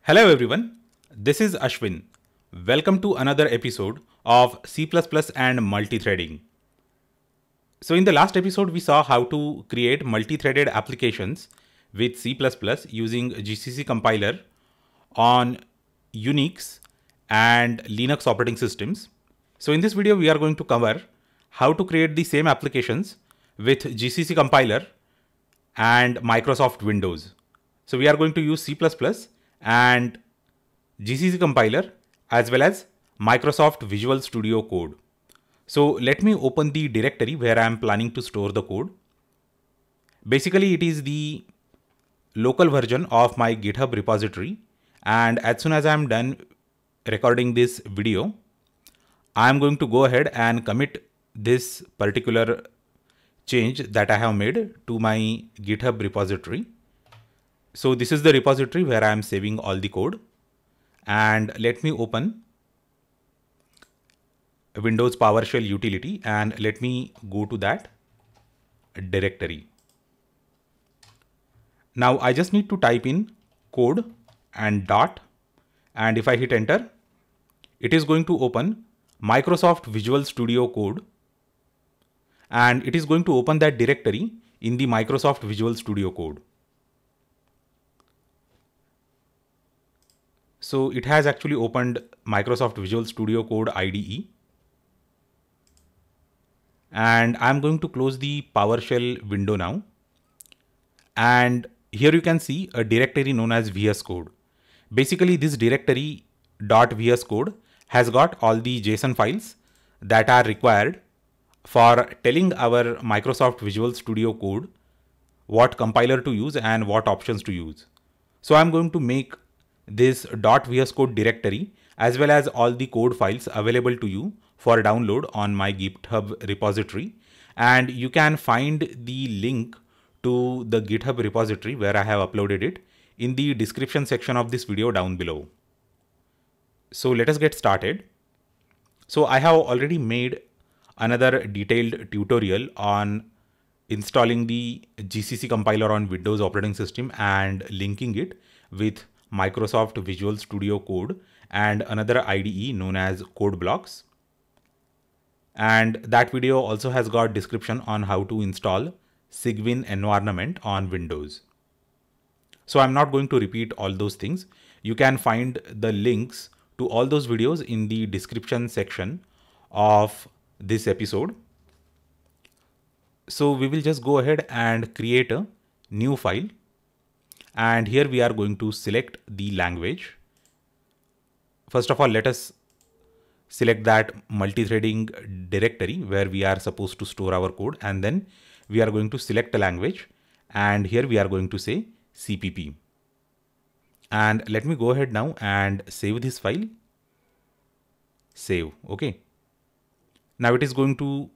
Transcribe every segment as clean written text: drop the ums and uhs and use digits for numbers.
Hello everyone, this is Ashwin. Welcome to another episode of C++ and multithreading. So in the last episode we saw how to create multi-threaded applications with C++ using GCC compiler on Unix and Linux operating systems. So in this video we are going to cover how to create the same applications with GCC compiler and Microsoft Windows. So we are going to use C++ and GCC compiler as well as Microsoft Visual Studio Code. So let me open the directory where I am planning to store the code. Basically it is the local version of my GitHub repository, and as soon as I am done recording this video, I am going to go ahead and commit this particular change that I have made to my GitHub repository. So this is the repository where I am saving all the code, and let me open Windows PowerShell utility and let me go to that directory. Now I just need to type in code and dot, and if I hit enter, it is going to open Microsoft Visual Studio Code, and it is going to open that directory in the Microsoft Visual Studio Code. So it has actually opened Microsoft Visual Studio Code IDE. And I'm going to close the PowerShell window now. And here you can see a directory known as VS Code. Basically this directory .vs code has got all the JSON files that are required for telling our Microsoft Visual Studio Code what compiler to use and what options to use. So I'm going to make this .vs code directory as well as all the code files available to you for download on my GitHub repository, and you can find the link to the GitHub repository where I have uploaded it in the description section of this video down below. So let us get started. So I have already made another detailed tutorial on installing the GCC compiler on Windows operating system and linking it with Microsoft Visual Studio Code and another IDE known as CodeBlocks. And that video also has got description on how to install Cygwin environment on Windows. So I'm not going to repeat all those things. You can find the links to all those videos in the description section of this episode. So we will just go ahead and create a new file. And here we are going to select the language. First of all, let us select that multi-threading directory where we are supposed to store our code, and then we are going to select a language, and here we are going to say CPP. And let me go ahead now and save this file. Save. Okay. Now it is going to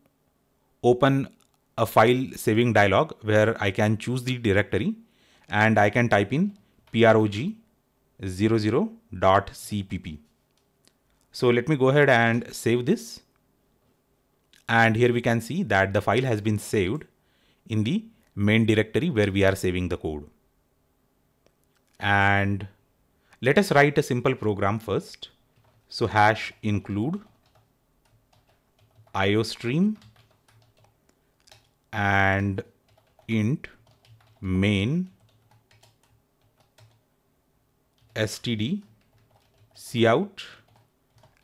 open a file saving dialog where I can choose the directory and I can type in prog00.cpp. So let me go ahead and save this. And here we can see that the file has been saved in the main directory where we are saving the code. And let us write a simple program first. So hash include iostream and int main std cout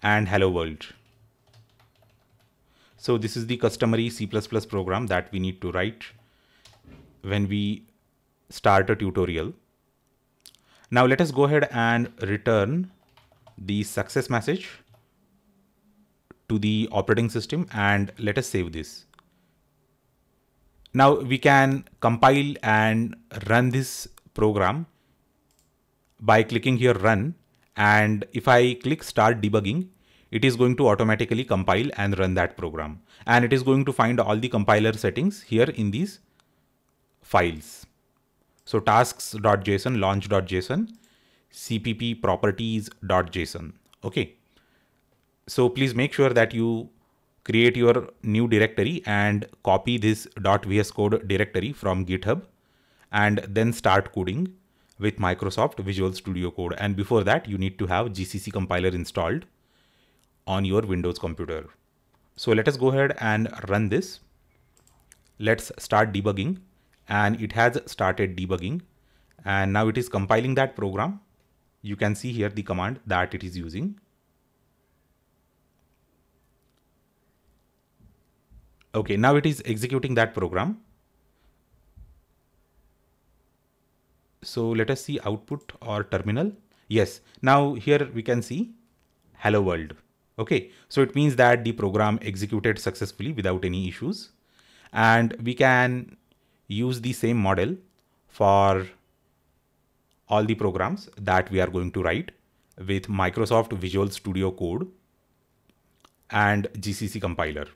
and hello world. So this is the customary C++ program that we need to write when we start a tutorial. Now let us go ahead and return the success message to the operating system, and let us save this. Now we can compile and run this program by clicking here run, and if I click start debugging, it is going to automatically compile and run that program, and it is going to find all the compiler settings here in these files. So tasks.json, launch.json, cpp properties.json. Okay. So please make sure that you create your new directory and copy this .vs code directory from GitHub and then start coding with Microsoft Visual Studio Code. And before that, you need to have GCC compiler installed on your Windows computer. So let us go ahead and run this. Let's start debugging, and it has started debugging, and now it is compiling that program. You can see here the command that it is using. Okay, now it is executing that program. So let us see output or terminal. Yes, now here we can see hello world. Okay, so it means that the program executed successfully without any issues. And we can use the same model for all the programs that we are going to write with Microsoft Visual Studio Code and GCC compiler.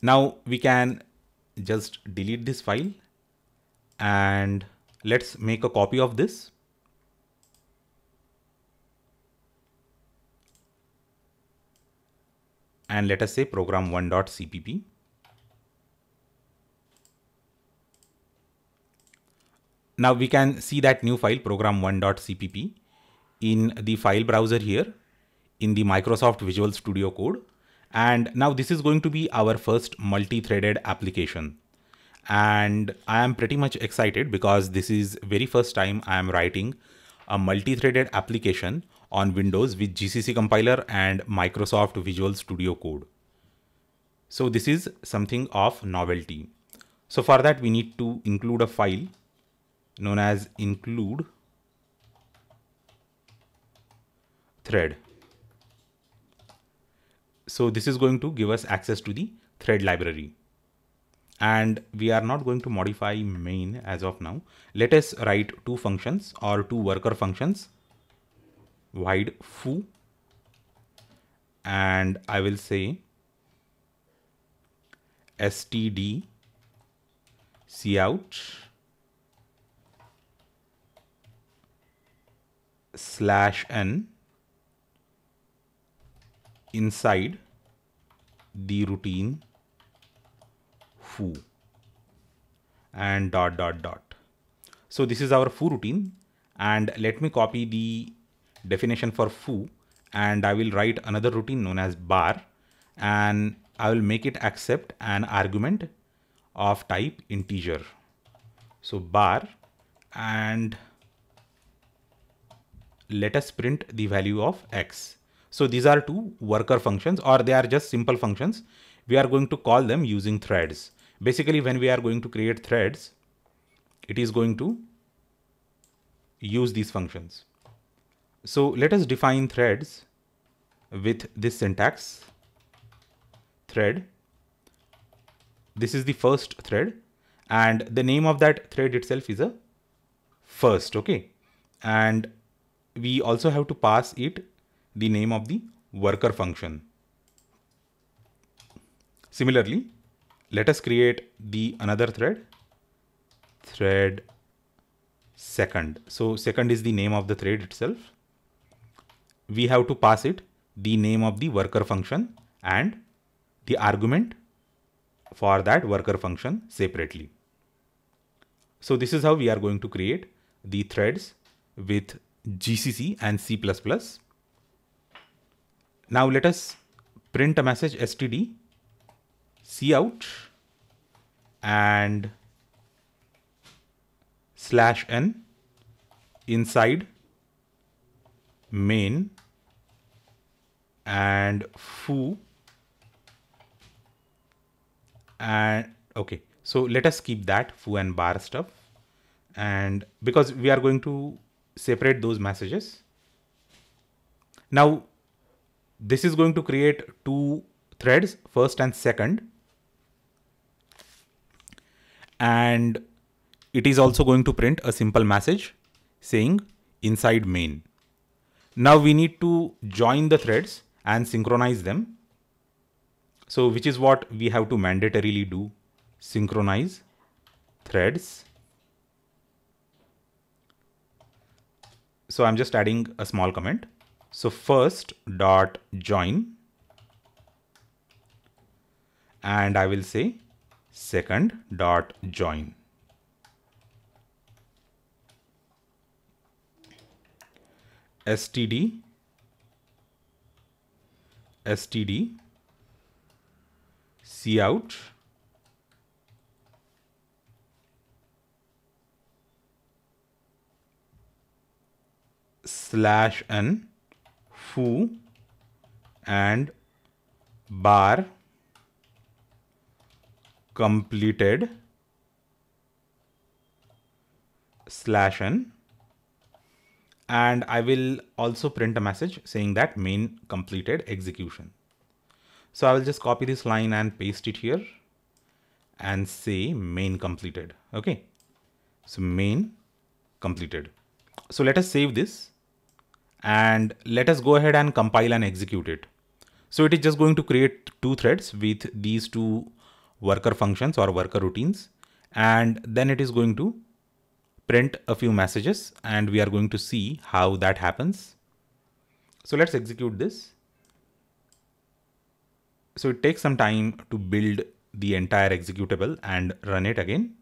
Now we can just delete this file, and let's make a copy of this. And let us say program1.cpp. Now we can see that new file program1.cpp in the file browser here in the Microsoft Visual Studio Code. And now this is going to be our first multi-threaded application. And I am pretty much excited because this is very first time I am writing a multi-threaded application on Windows with GCC compiler and Microsoft Visual Studio Code. So this is something of novelty. So for that we need to include a file known as include thread. So this is going to give us access to the thread library. And we are not going to modify main as of now. Let us write two functions or two worker functions, void foo, and I will say std cout /n inside the routine foo and ... So this is our foo routine, and let me copy the definition for foo, and I will write another routine known as bar, and I will make it accept an argument of type integer. So bar, and let us print the value of x. So these are two worker functions, or they are just simple functions. We are going to call them using threads. Basically, when we are going to create threads, it is going to use these functions. So let us define threads with this syntax. Thread. This is the first thread, and the name of that thread itself is a first. Okay. And we also have to pass it the name of the worker function. Similarly, let us create the another thread, thread second. So second is the name of the thread itself. We have to pass it the name of the worker function and the argument for that worker function separately. So this is how we are going to create the threads with GCC and C++. Now let us print a message std cout and /n inside main and foo. And okay, so let us keep that foo and bar stuff, and because we are going to separate those messages. Now this is going to create two threads, first and second, and it is also going to print a simple message saying inside main. Now we need to join the threads and synchronize them. So which is what we have to mandatorily do, synchronize threads. So I'm just adding a small comment. So first dot join, and I will say second dot join. std cout /n foo and bar completed /n, and I will also print a message saying that main completed execution. So I will just copy this line and paste it here and say main completed. Okay, so main completed. So let us save this and let us go ahead and compile and execute it. So it is just going to create two threads with these two worker functions or worker routines, and then it is going to print a few messages and we are going to see how that happens. So let's execute this. So it takes some time to build the entire executable and run it again.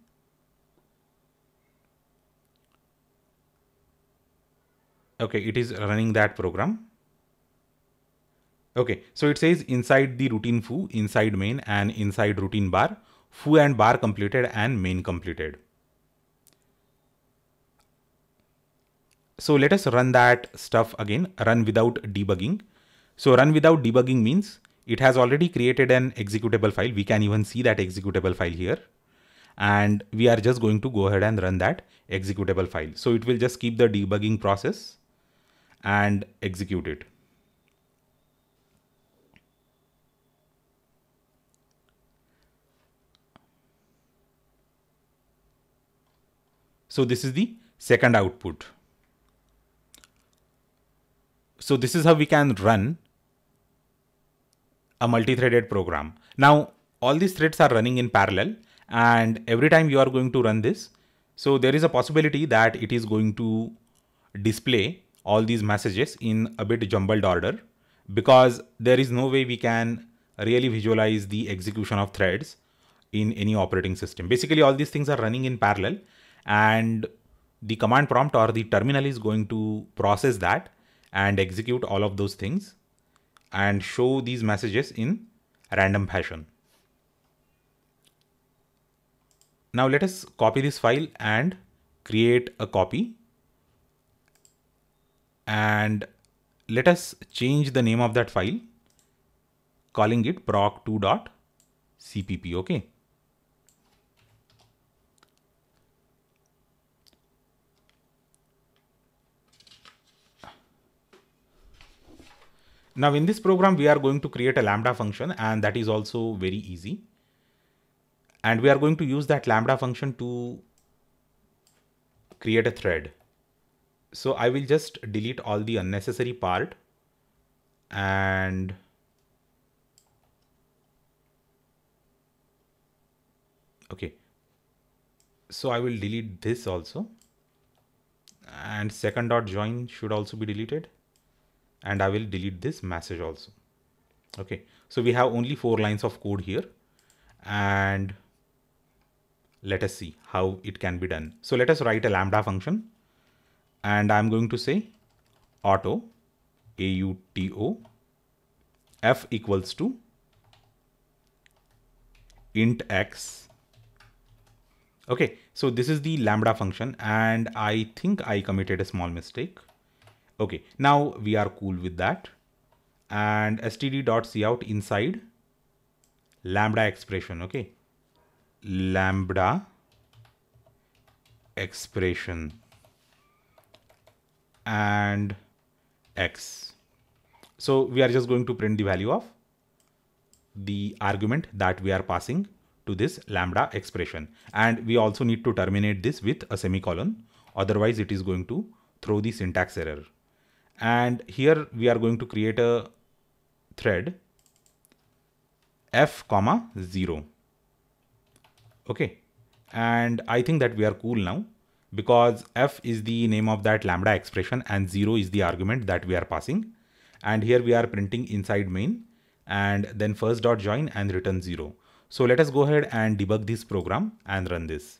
Okay, it is running that program. Okay, so it says inside the routine foo, inside main and inside routine bar, foo and bar completed and main completed. So let us run that stuff again, run without debugging. So run without debugging means it has already created an executable file. We can even see that executable file here. And we are just going to go ahead and run that executable file. So it will just keep the debugging process and execute it. So this is the second output. So this is how we can run a multi-threaded program. Now, all these threads are running in parallel, and every time you are going to run this, so there is a possibility that it is going to display all these messages in a bit jumbled order, because there is no way we can really visualize the execution of threads in any operating system. Basically, all these things are running in parallel, and the command prompt or the terminal is going to process that and execute all of those things and show these messages in random fashion. Now let us copy this file and create a copy, and let us change the name of that file, calling it proc2.cpp. Okay. Now in this program, we are going to create a Lambda function, and that is also very easy. And we are going to use that Lambda function to create a thread. So I will just delete all the unnecessary part, and okay. So I will delete this also, and second.join should also be deleted. And I will delete this message also. Okay, so we have only 4 lines of code here, and let us see how it can be done. So let us write a Lambda function, and I'm going to say auto, AUTO, f equals to int x. Okay, so this is the Lambda function, and I think I committed a small mistake. Okay, now we are cool with that, and std.cout inside Lambda expression. Okay, Lambda expression and x. So we are just going to print the value of the argument that we are passing to this Lambda expression, and we also need to terminate this with a semicolon, otherwise it is going to throw the syntax error. And here we are going to create a thread f, 0. Okay, and I think that we are cool now, because f is the name of that Lambda expression and 0 is the argument that we are passing. And here we are printing inside main and then first.join and return 0. So let us go ahead and debug this program and run this.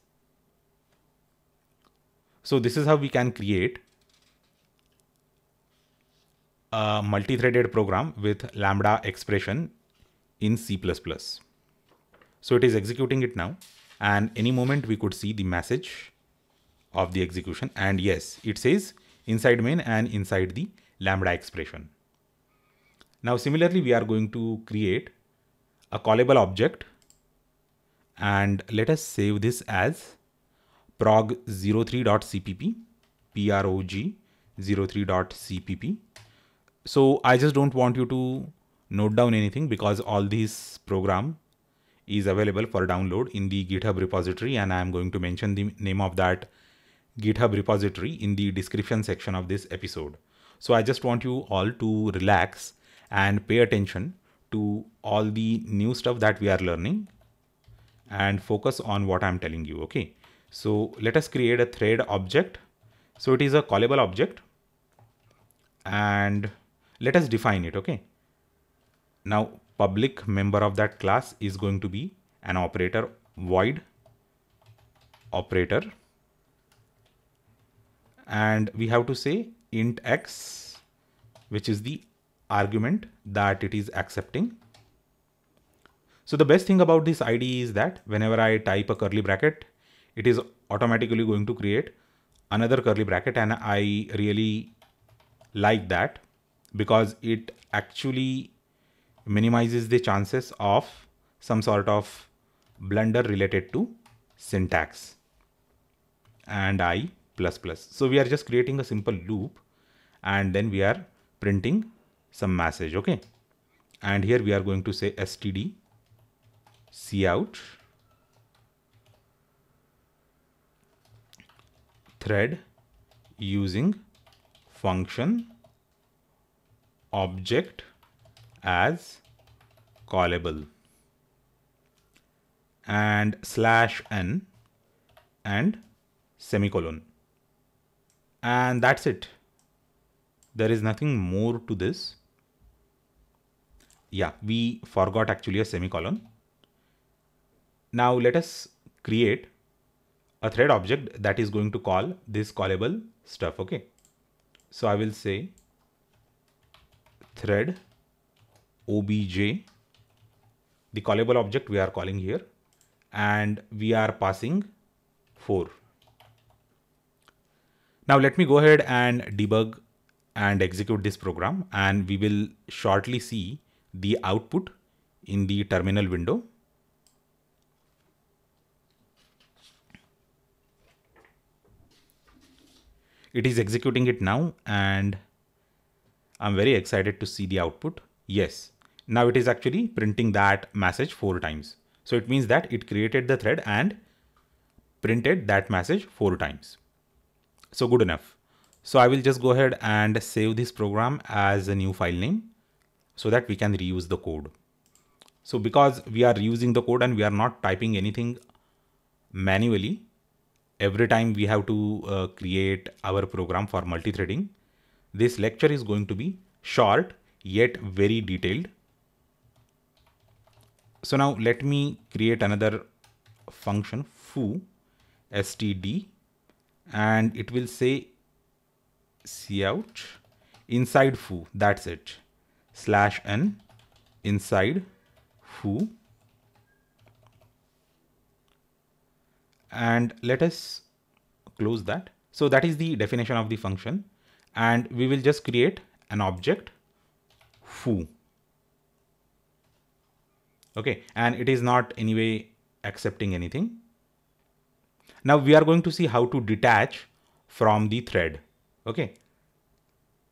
So this is how we can create a multi-threaded program with Lambda expression in C++. So it is executing it now, and any moment we could see the message of the execution, and yes, it says inside main and inside the Lambda expression. Now similarly, we are going to create a callable object, and let us save this as prog03.cpp, prog03.cpp. So I just don't want you to note down anything because all these program is available for download in the GitHub repository, and I am going to mention the name of that GitHub repository in the description section of this episode. So I just want you all to relax and pay attention to all the new stuff that we are learning and focus on what I'm telling you. Okay, so let us create a thread object. So it is a callable object, and let us define it. Okay, now public member of that class is going to be an operator, void operator, and we have to say int x, which is the argument that it is accepting. So the best thing about this ID is that whenever I type a curly bracket, it is automatically going to create another curly bracket, and I really like that because it actually minimizes the chances of some sort of blunder related to syntax and I++. So we are just creating a simple loop, and then we are printing some message. Okay, and here we are going to say std cout thread using function object as callable, and /n and semicolon, and that's it. There is nothing more to this. Yeah, we forgot actually a semicolon. Now let us create a thread object that is going to call this callable stuff. Okay, so I will say thread obj, the callable object we are calling here, and we are passing 4. Now let me go ahead and debug and execute this program, and we will shortly see the output in the terminal window. It is executing it now, and I'm very excited to see the output. Yes, now it is actually printing that message 4 times. So it means that it created the thread and printed that message 4 times. So good enough. So I will just go ahead and save this program as a new file name so that we can reuse the code. So because we are reusing the code and we are not typing anything manually, every time we have to create our program for multi-threading, this lecture is going to be short yet very detailed. So now let me create another function foo std, and it will say cout inside foo, that's it, /n inside foo, and let us close that. So that is the definition of the function, and we will just create an object foo. Okay, and it is not anyway accepting anything. Now we are going to see how to detach from the thread. Okay,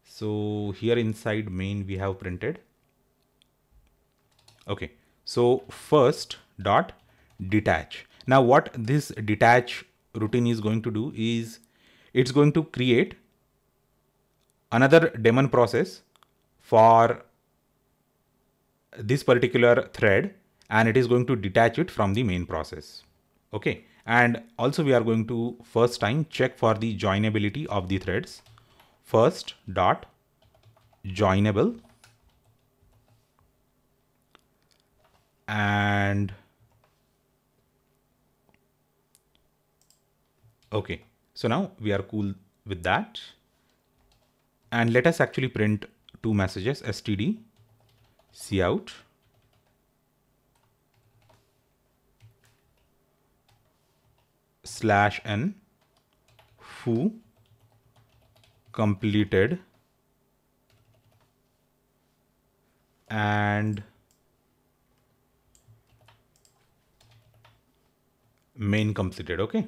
so here inside main we have printed. Okay, so first dot detach. Now what this detach routine is going to do is it's going to create another daemon process for this particular thread, and it is going to detach it from the main process. Okay, and also we are going to first time check for the joinability of the threads. First dot joinable, and okay, so now we are cool with that, and let us actually print two messages, std cout /n foo completed and main completed. Okay.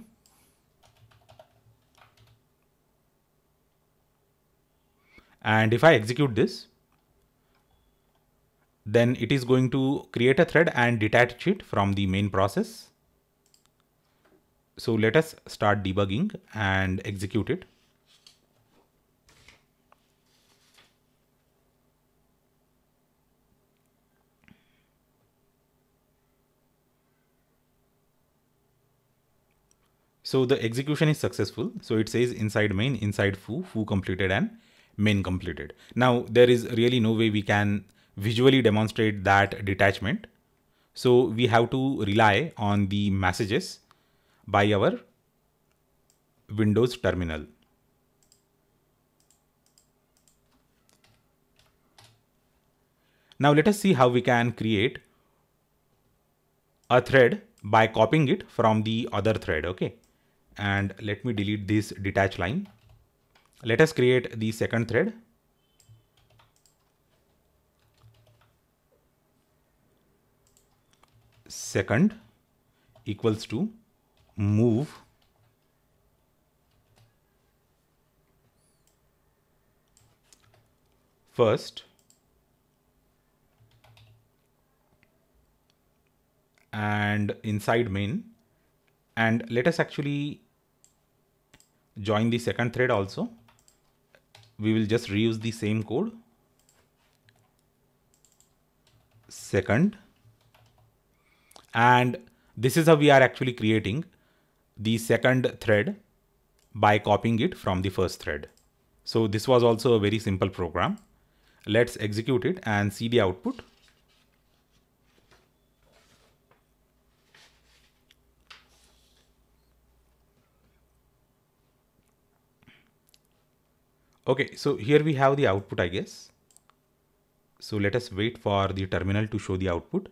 And if I execute this, then it is going to create a thread and detach it from the main process. So let us start debugging and execute it. So the execution is successful. So it says inside main, inside foo completed and main completed. Now there is really no way we can visually demonstrate that detachment. So we have to rely on the messages by our Windows terminal. Now let us see how we can create a thread by copying it from the other thread. Okay. And let me delete this detach line. Let us create the second thread. Second equals to move first and inside main, and let us actually join the second thread also. We will just reuse the same code. Second, and this is how we are actually creating the second thread by copying it from the first thread. So this was also a very simple program. Let's execute it and see the output. Okay, so here we have the output, I guess. So let us wait for the terminal to show the output.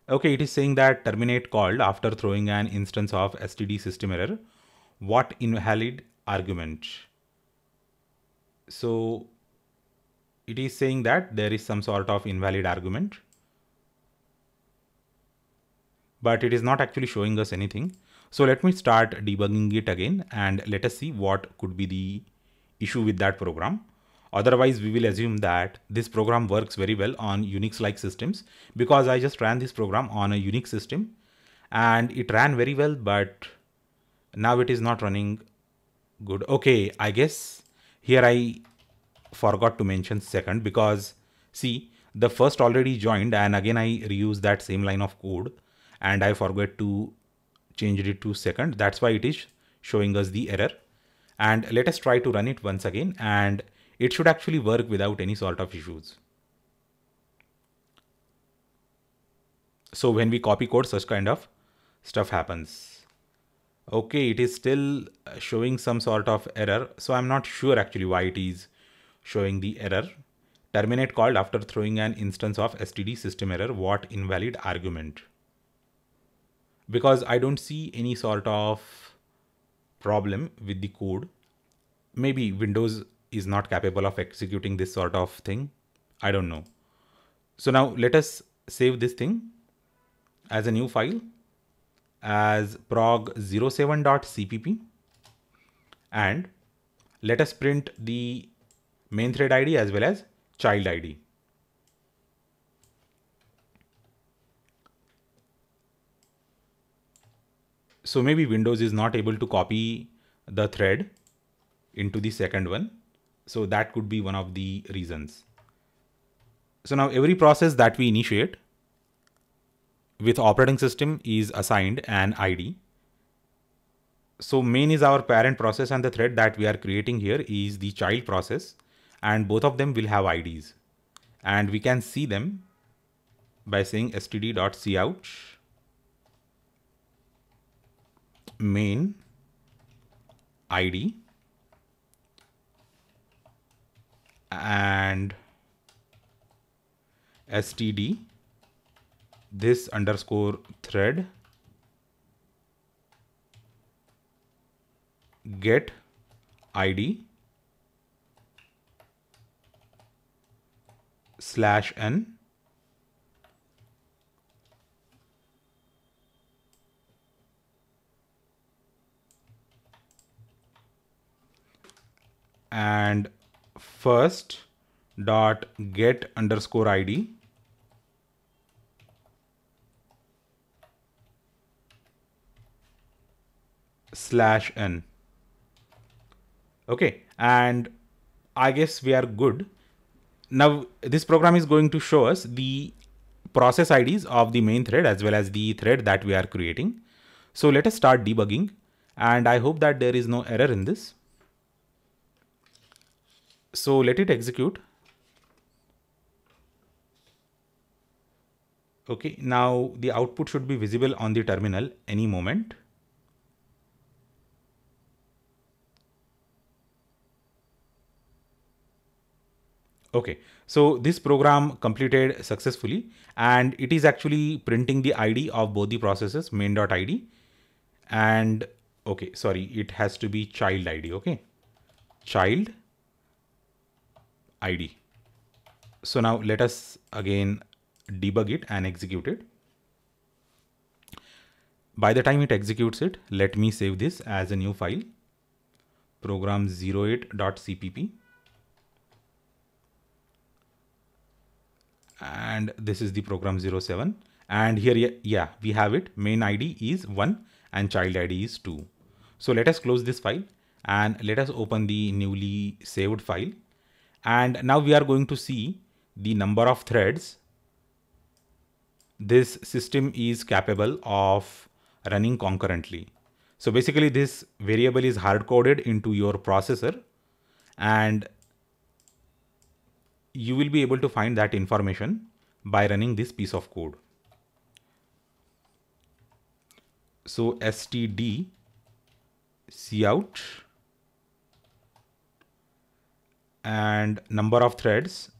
Okay, it is saying that terminate called after throwing an instance of std system error. What invalid argument? So it is saying that there is some sort of invalid argument, but it is not actually showing us anything. So let me start debugging it again and let us see what could be the issue with that program. Otherwise, we will assume that this program works very well on Unix-like systems, because I just ran this program on a Unix system and it ran very well, but now it is not running good. Okay, I guess here I forgot to mention second, because see, the first already joined and again I reuse that same line of code and I forgot to change it to second. That's why it is showing us the error. And let us try to run it once again, and it should actually work without any sort of issues. So when we copy code, such kind of stuff happens. Okay, it is still showing some sort of error. So I'm not sure actually why it is showing the error. Terminate called after throwing an instance of std system error. What invalid argument? Because I don't see any sort of problem with the code. Maybe Windows is not capable of executing this sort of thing. I don't know. So now let us save this thing as a new file as prog07.cpp, and let us print the main thread ID as well as child ID. So maybe Windows is not able to copy the thread into the second one. So that could be one of the reasons. So now every process that we initiate with operating system is assigned an ID. So main is our parent process and the thread that we are creating here is the child process, and both of them will have IDs, and we can see them by saying std.cout main ID and std this underscore thread get id /n and first dot get underscore id /n. Okay, and I guess we are good. Now this program is going to show us the process IDs of the main thread as well as the thread that we are creating. So let us start debugging, and I hope that there is no error in this. So let it execute. Okay, now the output should be visible on the terminal any moment. Okay, so this program completed successfully, and it is actually printing the ID of both the processes, main.id and okay, sorry, it has to be child ID. Okay, child ID. So now let us again debug it and execute it. By the time it executes it, let me save this as a new file, program08.cpp. And this is the program 07, and here, yeah, we have it. Main ID is 1 and child ID is 2. So let us close this file and let us open the newly saved file. And now we are going to see the number of threads this system is capable of running concurrently. So basically this variable is hard coded into your processor, and you will be able to find that information by running this piece of code. So std cout and number of threads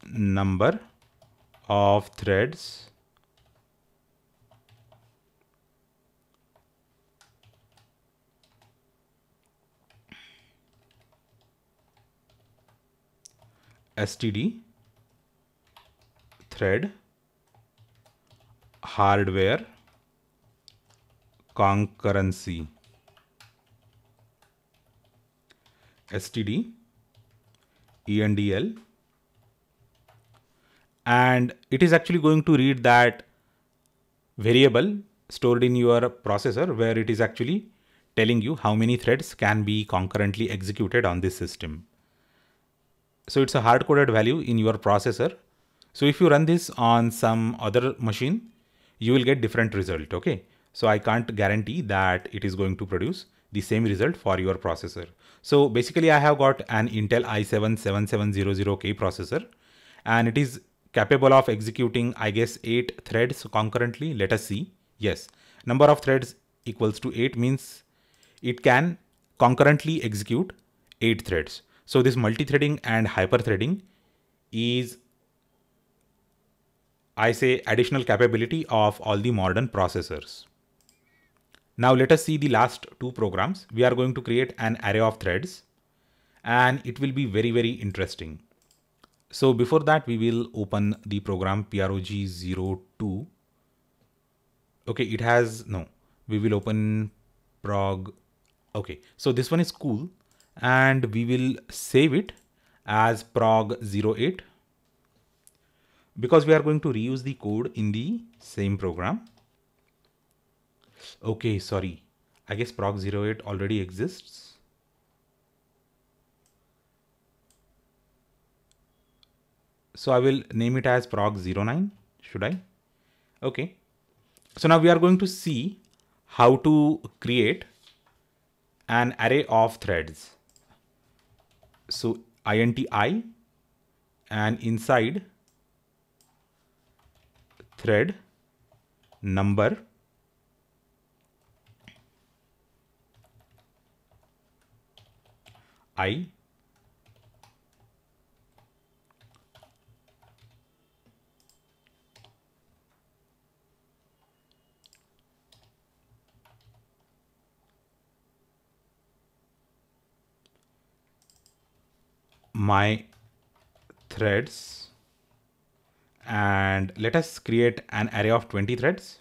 std thread hardware concurrency std endl, and it is actually going to read that variable stored in your processor where it is actually telling you how many threads can be concurrently executed on this system. So it's a hard-coded value in your processor. So if you run this on some other machine, you will get different result. Okay, so I can't guarantee that it is going to produce the same result for your processor. So basically I have got an Intel i7-7700K processor, and it is capable of executing, I guess, 8 threads concurrently. Let us see. Yes, number of threads equals to 8 means it can concurrently execute 8 threads. So this multi-threading and hyper-threading is, I say, additional capability of all the modern processors. Now let us see the last two programs. We are going to create an array of threads, and it will be very, very interesting. So before that, we will open the program prog02. Okay, it has, no, we will open prog. Okay, so this one is cool, and we will save it as prog08 because we are going to reuse the code in the same program. Okay, sorry, I guess prog08 already exists. So I will name it as prog09, should I? Okay, so now we are going to see how to create an array of threads. So int I, and inside thread number I my threads, and let us create an array of 20 threads.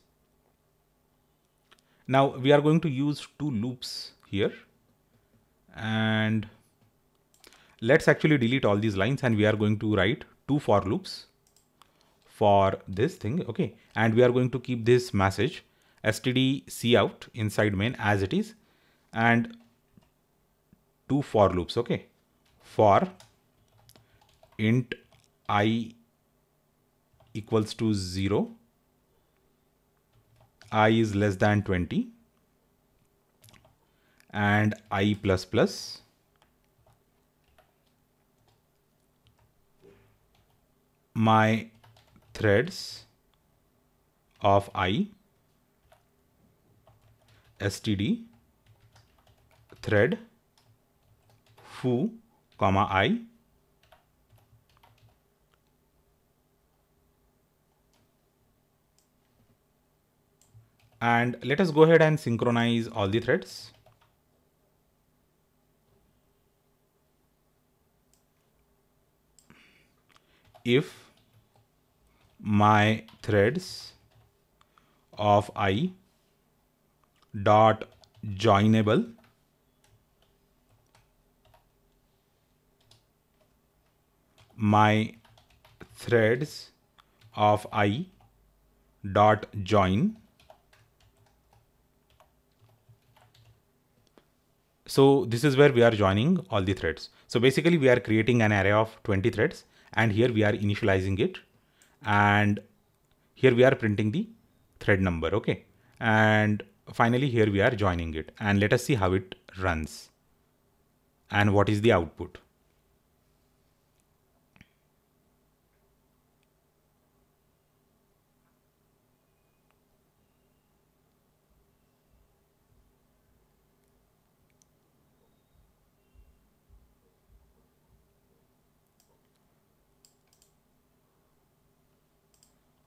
Now we are going to use two loops here, and let's actually delete all these lines, and we are going to write two for loops for this thing. Okay, and we are going to keep this message std cout inside main as it is, and two for loops. Okay, for int I equals to 0, I is less than 20, and I plus plus, my threads of I std thread foo comma I, and let us go ahead and synchronize all the threads. If my threads of I dot joinable my threads of I dot join. So this is where we are joining all the threads. So basically we are creating an array of 20 threads, and here we are initializing it, and here we are printing the thread number. Okay, and finally here we are joining it, and let us see how it runs and what is the output.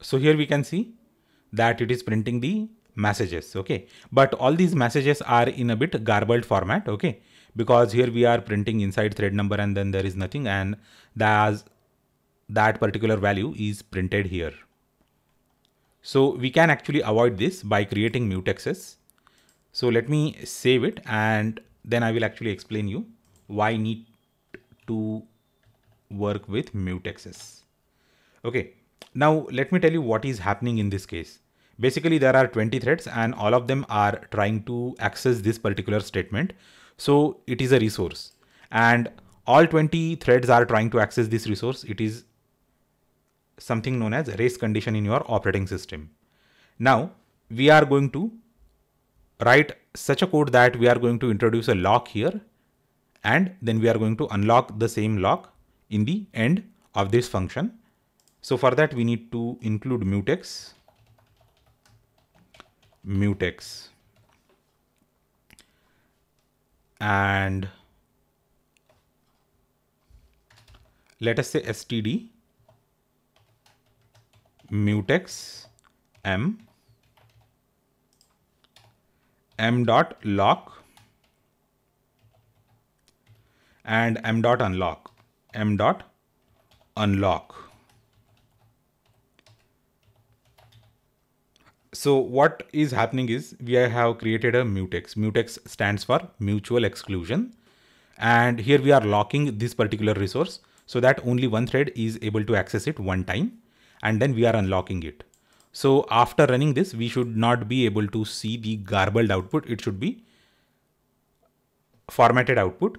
So here we can see that it is printing the messages. Okay, but all these messages are in a bit garbled format. Okay, because here we are printing inside thread number, and then there is nothing, and that particular value is printed here. So we can actually avoid this by creating mutexes. So let me save it, and then I will actually explain you why need to work with mutexes. Okay, now let me tell you what is happening in this case. Basically there are 20 threads, and all of them are trying to access this particular statement. So it is a resource, and all 20 threads are trying to access this resource. It is something known as race condition in your operating system. Now we are going to write such a code that we are going to introduce a lock here, and then we are going to unlock the same lock in the end of this function. So for that we need to include mutex, and let us say std mutex m dot lock and m dot unlock. So what is happening is we have created a mutex. Mutex stands for mutual exclusion, and here we are locking this particular resource so that only one thread is able to access it one time, and then we are unlocking it. So after running this, we should not be able to see the garbled output. It should be formatted output.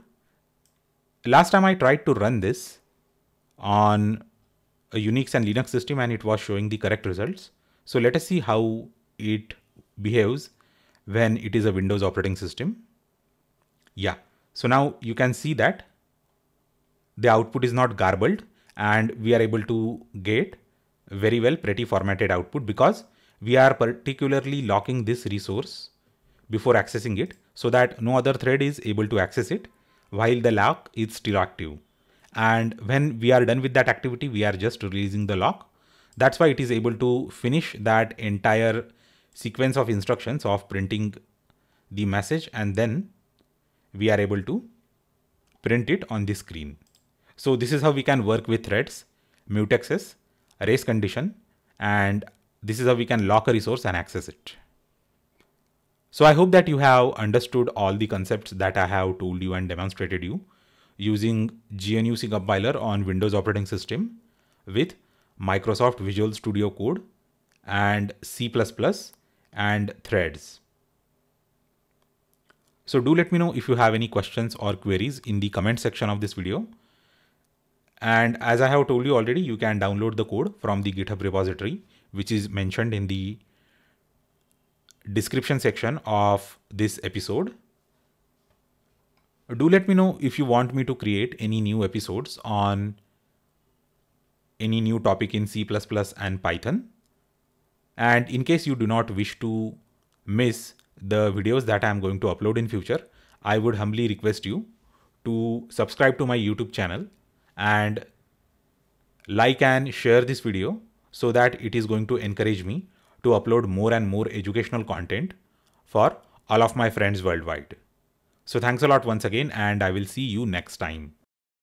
Last time I tried to run this on a Unix and Linux system, and it was showing the correct results. So let us see how it behaves when it is a Windows operating system. Yeah, so now you can see that the output is not garbled, and we are able to get very well pretty formatted output, because we are particularly locking this resource before accessing it so that no other thread is able to access it while the lock is still active. And when we are done with that activity, we are just releasing the lock. That's why it is able to finish that entire sequence of instructions of printing the message, and then we are able to print it on the screen. So this is how we can work with threads, mutexes, race condition, and this is how we can lock a resource and access it. So I hope that you have understood all the concepts that I have told you and demonstrated you using GNU-C compiler on Windows operating system with Microsoft Visual Studio Code and C++ and threads. So do let me know if you have any questions or queries in the comment section of this video. And as I have told you already, you can download the code from the GitHub repository, which is mentioned in the description section of this episode. Do let me know if you want me to create any new episodes on any new topic in C++ and Python. And in case you do not wish to miss the videos that I am going to upload in future, I would humbly request you to subscribe to my YouTube channel and like and share this video so that it is going to encourage me to upload more and more educational content for all of my friends worldwide. So thanks a lot once again, and I will see you next time.